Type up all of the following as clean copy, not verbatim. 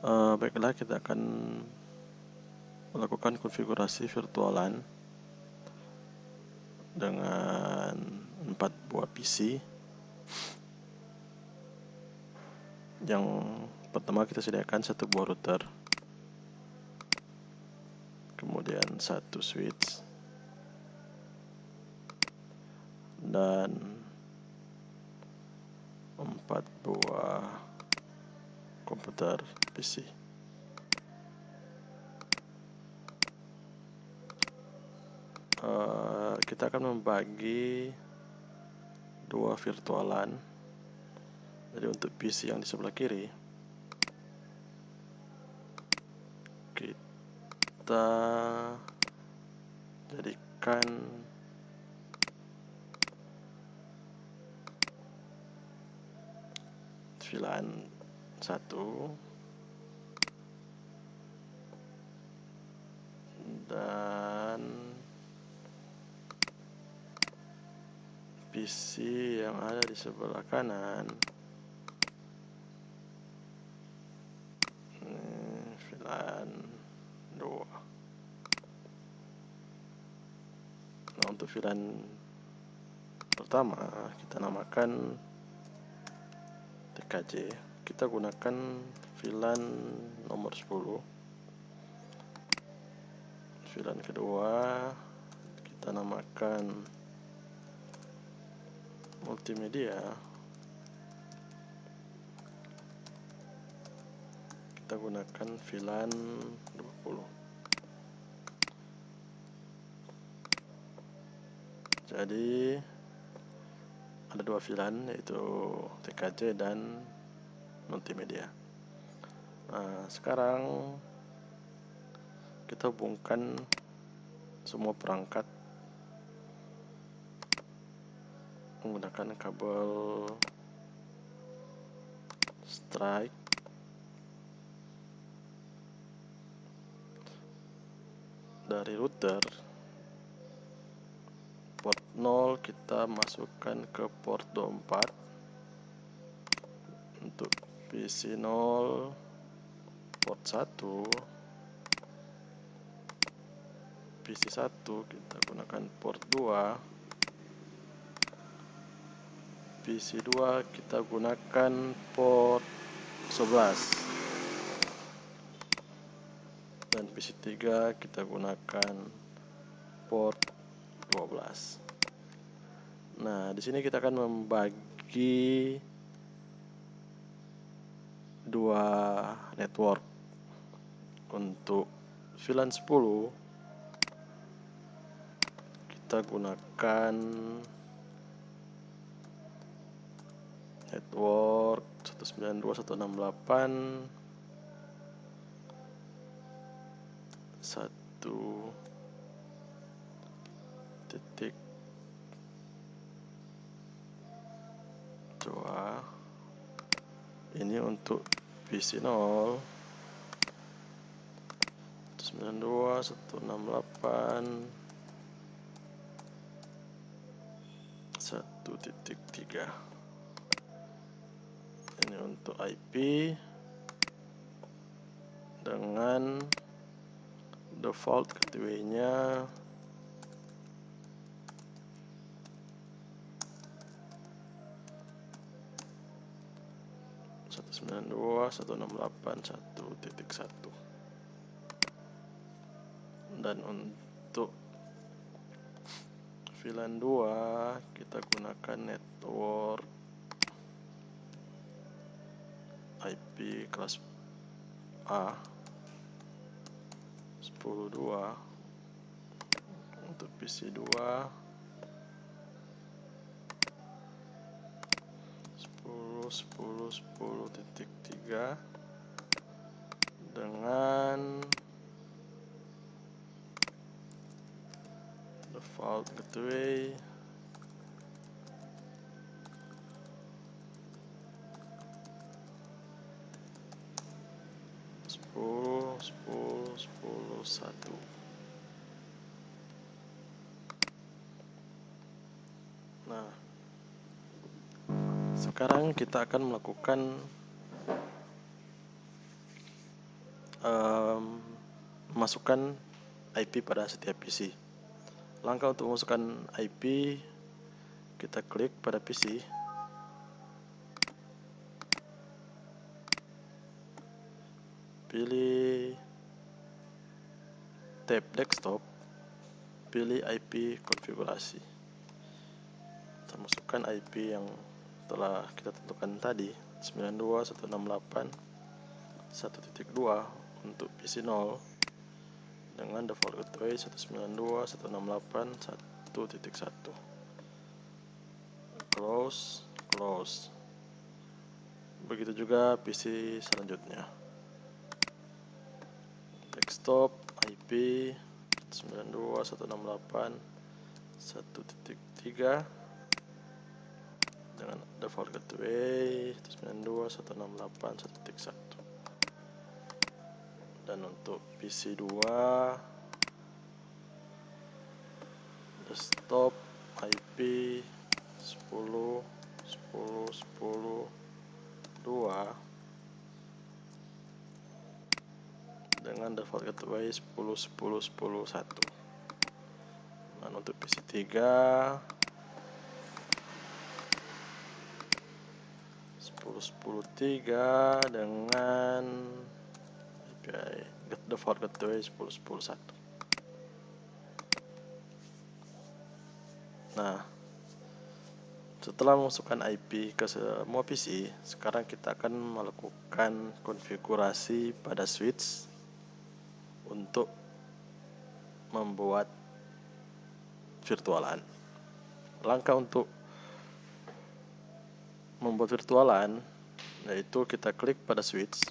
Baiklah, kita akan melakukan konfigurasi virtualan dengan 4 buah PC. Yang pertama, kita sediakan 1 buah router, kemudian 1 switch, dan 4 buah komputer PC. Kita akan membagi 2 virtualan. Jadi untuk PC yang di sebelah kiri, kita jadikan VLAN 1 dan PC yang ada di sebelah kanan VLAN 2. Nah, untuk VLAN pertama kita namakan TKJ. Kita gunakan VLAN nomor 10. VLAN kedua kita namakan multimedia. Kita gunakan VLAN 20. Jadi ada 2 VLAN, yaitu TKJ dan multimedia. Nah, sekarang kita hubungkan semua perangkat menggunakan kabel strike dari router. Port 0 kita masukkan ke port 24. Untuk PC 0 port 1, PC 1 kita gunakan port 2, PC 2 kita gunakan port 11, dan PC 3 kita gunakan port 12. Nah, di sini kita akan membagi 2 network. Untuk VLAN 10 kita gunakan network 192.168 1.2. Ini untuk PC 0 192.168 1.3. Ini untuk IP dengan default gateway-nya 192.168.1.1. Dan untuk VLAN 2 kita gunakan network IP kelas A 10.2. Untuk PC 2 10.10.10.3 dengan default gateway 10.10.10.1. Nah, sekarang kita akan melakukan memasukkan IP pada setiap PC. Langkah untuk memasukkan IP, kita klik pada PC, pilih tab desktop, pilih IP konfigurasi. Kita masukkan IP yang telah kita tentukan tadi, 92.168.1.2 untuk PC 0 dengan default gateway 192.168.1.1. Close. Begitu juga PC selanjutnya. Desktop IP 192.168.1.3 dengan default gateway 192.168.1.1. Dan untuk PC 2, desktop IP 10.10.10.2 dengan default gateway 10.10.10.1. Dan untuk PC 3, 10.10.3 dengan API default gateway 10.10.1. Nah, setelah memasukkan IP ke semua PC, sekarang kita akan melakukan konfigurasi pada switch untuk membuat virtualan. Langkah untuk membuat virtualan yaitu kita klik pada switch,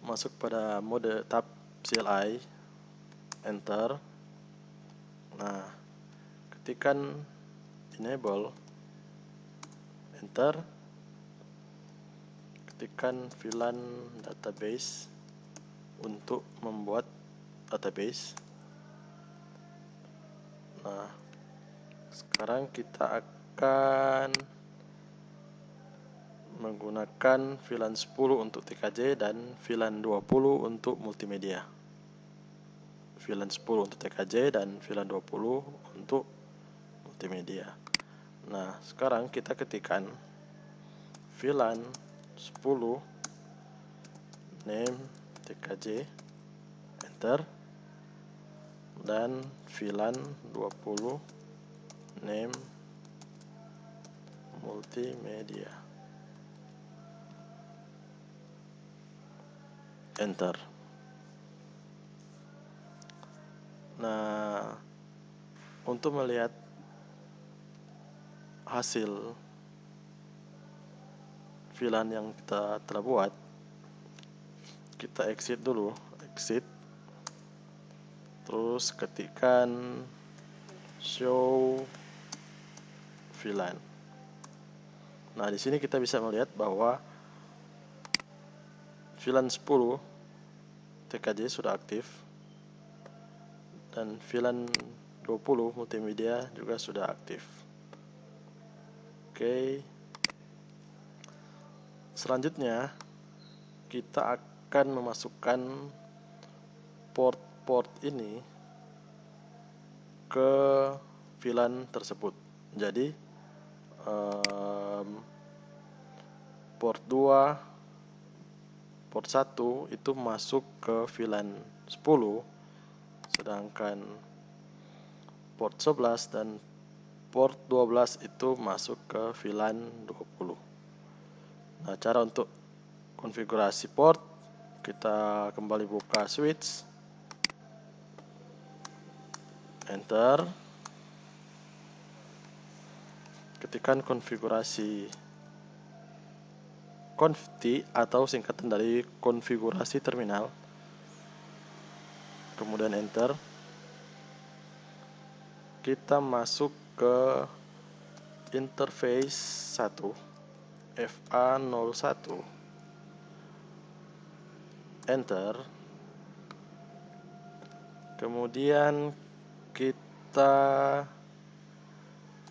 masuk pada mode tab CLI, enter. Nah, ketikkan enable, enter. Ketikkan VLAN database untuk membuat database. Nah, sekarang kita akan menggunakan VLAN 10 untuk TKJ dan VLAN 20 untuk multimedia. VLAN 10 untuk TKJ dan VLAN 20 untuk multimedia. Nah, sekarang kita ketikkan VLAN 10 name TKJ, enter. Dan VLAN 20 name multimedia, enter. Nah, untuk melihat hasil VLAN yang kita telah buat, kita exit dulu, terus ketikkan show VLAN. Nah, di sini kita bisa melihat bahwa VLAN 10 TKJ sudah aktif dan VLAN 20 multimedia juga sudah aktif. Oke. Selanjutnya kita akan memasukkan port ini ke VLAN tersebut. Jadi port 2, port 1 itu masuk ke VLAN 10, sedangkan port 11 dan port 12 itu masuk ke VLAN 20. Nah, cara untuk konfigurasi port, kita kembali buka switch, enter. Ketikkan konfigurasi conft atau singkatan dari konfigurasi terminal, kemudian enter. Kita masuk ke interface 1 FA01, enter. Kemudian kita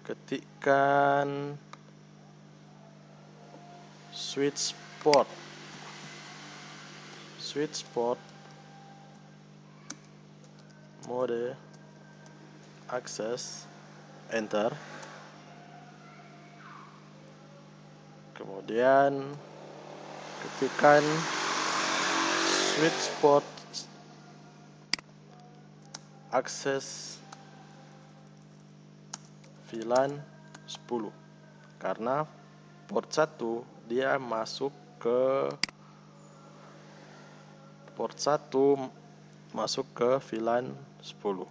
ketikkan switch port, switch port mode access, enter. Kemudian ketikkan switch port access VLAN 10, karena port 1 dia masuk ke VLAN 10.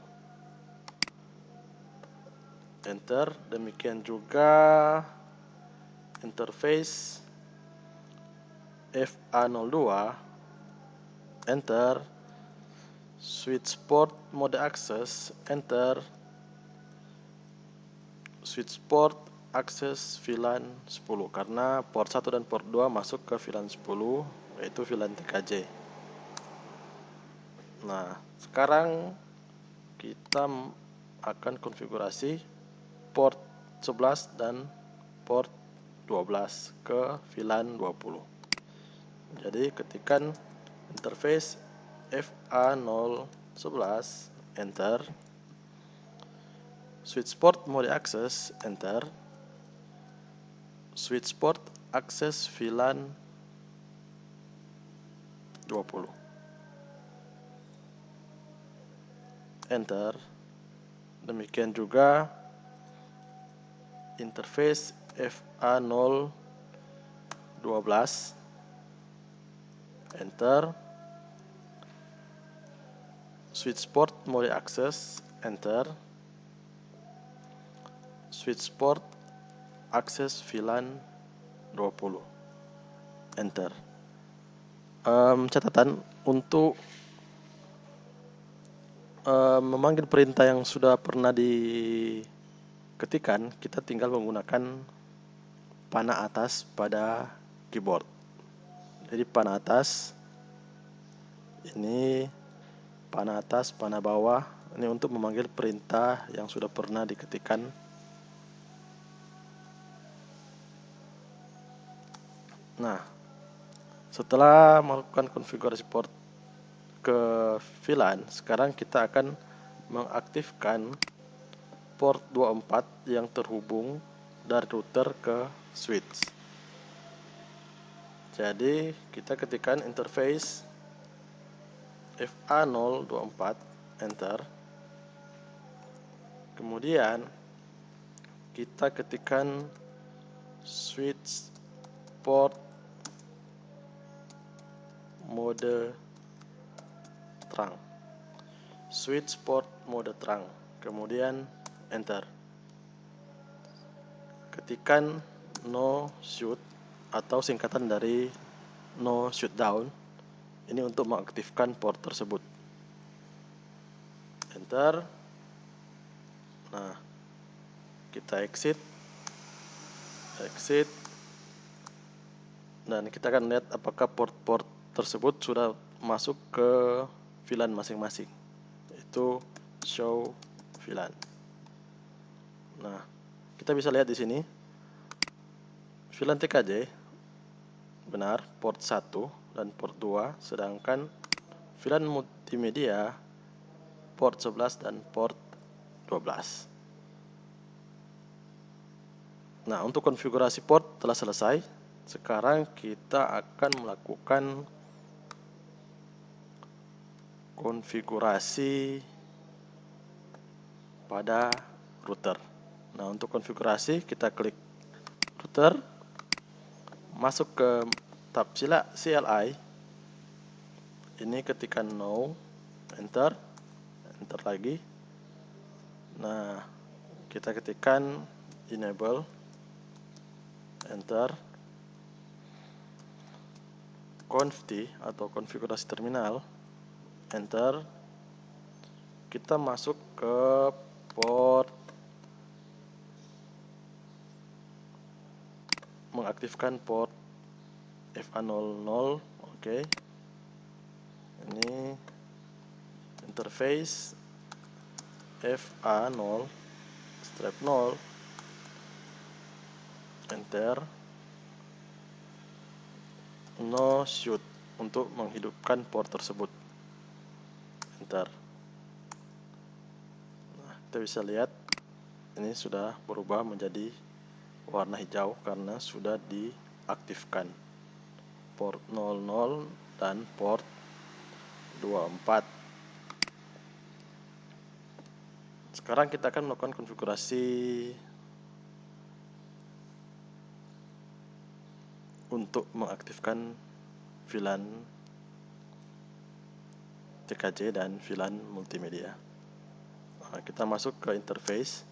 Enter. Demikian juga interface FA02, enter. Switch port mode access, enter. Switch port access VLAN 10, karena port 1 dan port 2 masuk ke VLAN 10, yaitu VLAN TKJ. Nah, sekarang kita akan konfigurasi port 11 dan port 12 ke VLAN 20. Jadi ketikkan interface FA011, enter. Switch port mode access, enter. Switch port access VLAN 20, enter. Demikian juga interface FA012, enter. Switch port mode access, enter. Switch port access VLAN 20, enter. Catatan untuk memanggil perintah yang sudah pernah diketikkan, kita tinggal menggunakan panah atas pada keyboard. Jadi panah atas ini, panah atas, panah bawah, ini untuk memanggil perintah yang sudah pernah diketikkan. Nah, setelah melakukan konfigurasi port ke VLAN, sekarang kita akan mengaktifkan port 24 yang terhubung dari router ke switch. Jadi kita ketikkan interface FA024, enter. Kemudian kita ketikkan switch port mode terang, switch port mode terang, kemudian enter. Ketikkan no shoot atau singkatan dari no shutdown, ini untuk mengaktifkan port tersebut, enter. Nah, kita exit, dan kita akan lihat apakah port-port tersebut sudah masuk ke VLAN masing-masing, yaitu show VLAN. Nah, kita bisa lihat di sini VLAN TKJ benar port 1 dan port 2, sedangkan VLAN multimedia port 11 dan port 12. Nah, untuk konfigurasi port telah selesai. Sekarang kita akan melakukan konfigurasi pada router. Nah, untuk konfigurasi kita klik router, masuk ke tab CLI. Ini ketikkan no, enter lagi. Nah, kita ketikkan enable, enter. Conft atau konfigurasi terminal, enter. Kita masuk ke port, mengaktifkan port FA00, oke. Ini interface FA0 strap 0, enter. No shoot, untuk menghidupkan port tersebut. Enter. Nah, kita bisa lihat ini sudah berubah menjadi warna hijau karena sudah diaktifkan port 00 dan port 24. Sekarang kita akan melakukan konfigurasi untuk mengaktifkan VLAN TKJ dan VLAN multimedia. Nah, kita masuk ke interface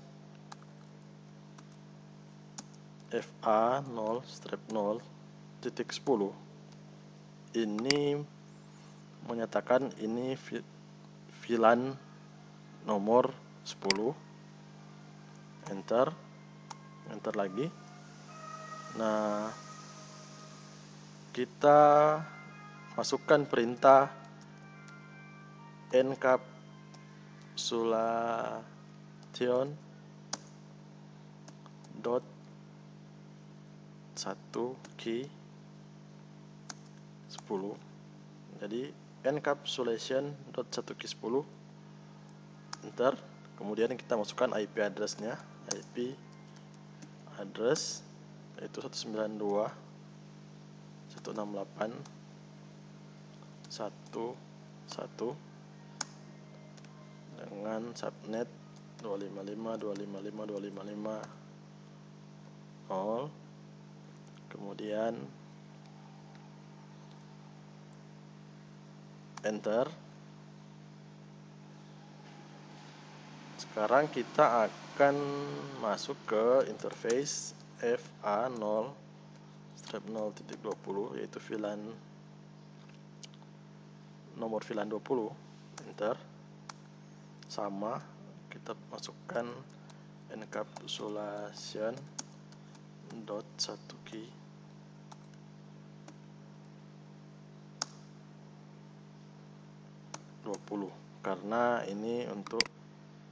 FA0-0.10. Ini menyatakan ini VLAN nomor 10. Enter lagi. Nah, kita masukkan perintah encapsulation dot 1 key 10. Jadi encapsulation dot 1 key 10. Enter. Kemudian kita masukkan IP address-nya, IP address yaitu 192.168.1.1 dengan subnet 255.255.255.0. Kemudian enter. Sekarang kita akan masuk ke interface FA0-0.20 yaitu VLAN nomor VLAN 20. Enter. Sama, kita masukkan encapsulation dot 1 key 20 karena ini untuk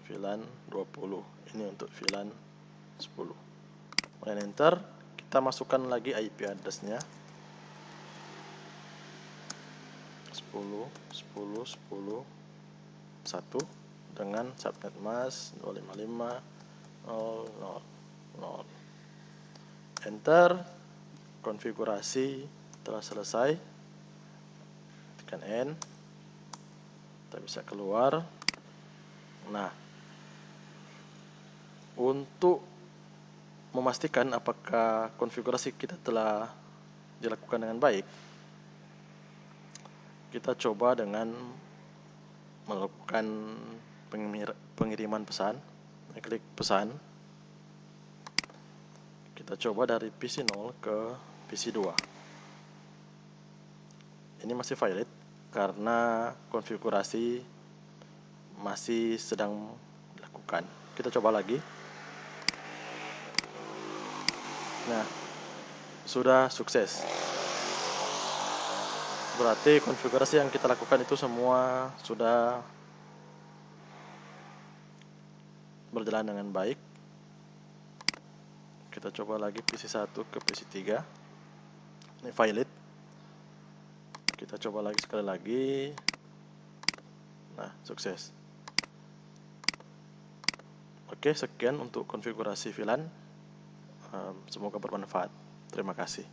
VLAN 20, ini untuk VLAN 10. Kemudian enter, kita masukkan lagi IP address-nya 10.10.10.1 dengan subnet mask 255.0.0.0. Enter. Konfigurasi telah selesai. Tekan N. Kita bisa keluar. Nah, untuk memastikan apakah konfigurasi kita telah dilakukan dengan baik, kita coba dengan melakukan pengiriman pesan. Klik pesan. Kita coba dari PC 0 ke PC 2. Ini masih valid karena konfigurasi masih sedang dilakukan. Kita coba lagi. Nah, sudah sukses. Berarti konfigurasi yang kita lakukan itu semua sudah berjalan dengan baik. Kita coba lagi PC 1 ke PC 3. Ini valid. Kita coba lagi sekali lagi. Nah, sukses. Oke, sekian untuk konfigurasi VLAN. Semoga bermanfaat. Terima kasih.